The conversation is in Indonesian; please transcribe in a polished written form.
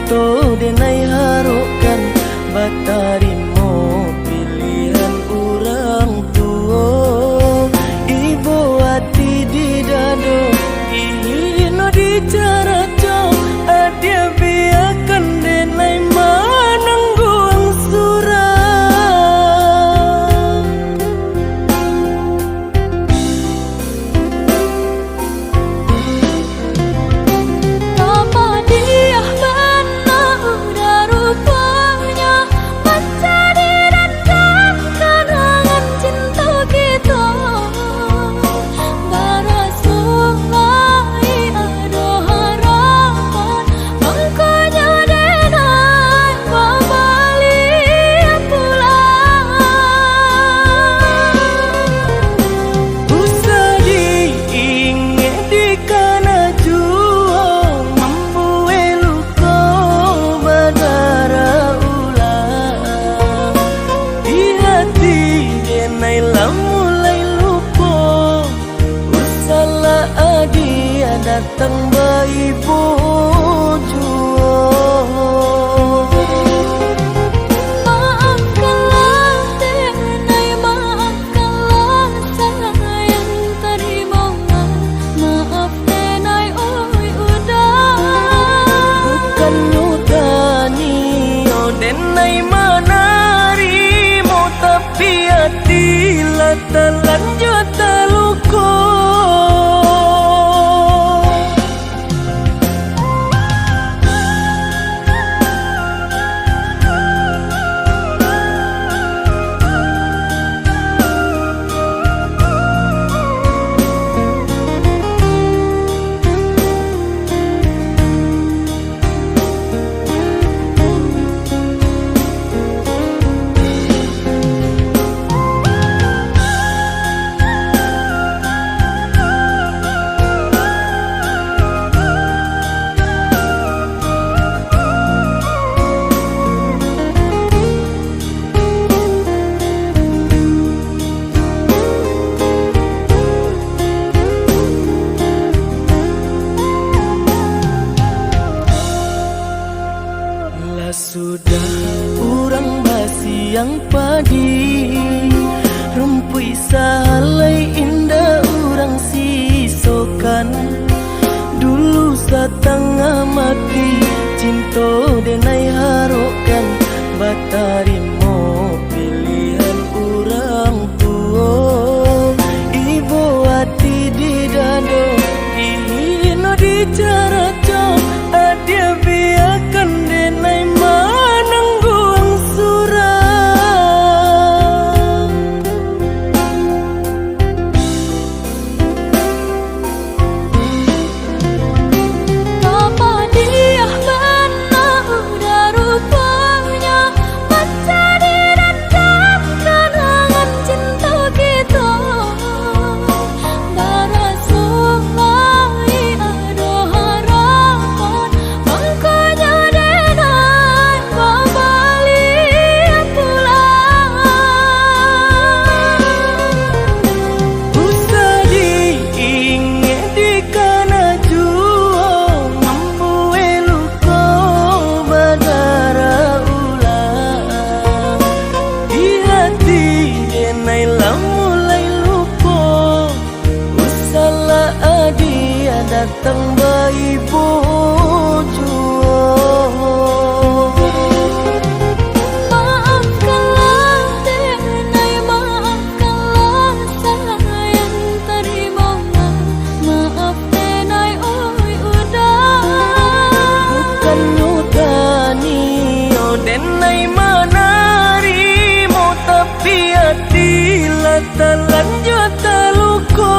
cinta denai harukan batarimo pilihan orang tua. Ibu hati di dado ihino di cara cow adia biarkan denai manangguang surah. Datang bayi bojo. Maafkanlah denai, maafkanlah sayang terimalah. Maaf denai oi udah. Bukan nyutani oh denai manarimo tapi hatilah terlanjut terluka. Sudah urang basi yang padi rumpui salai indah urang sisokan. Dulu setengah mati cinta denai harukan batarimo pilihan urang tua. Ibu hati di dado ihino di cara cow adia biarkan denai manangguang surah. Apa dia benar udah rupanya mencari dan kenangan cinta kita. Barasullai ada harapan makanya denai kembali pulang. Usah diingat di kana jua mampu eluko badara ulang. Di hati denai lah mulai lupa. Usahlah adia datang bayi bojo. Maafkanlah denai, maafkanlah sayang terimalah. Maaf denai oi udah. Bukan nyutani oh denai manarimo tapi hatilah terlanjut terluka.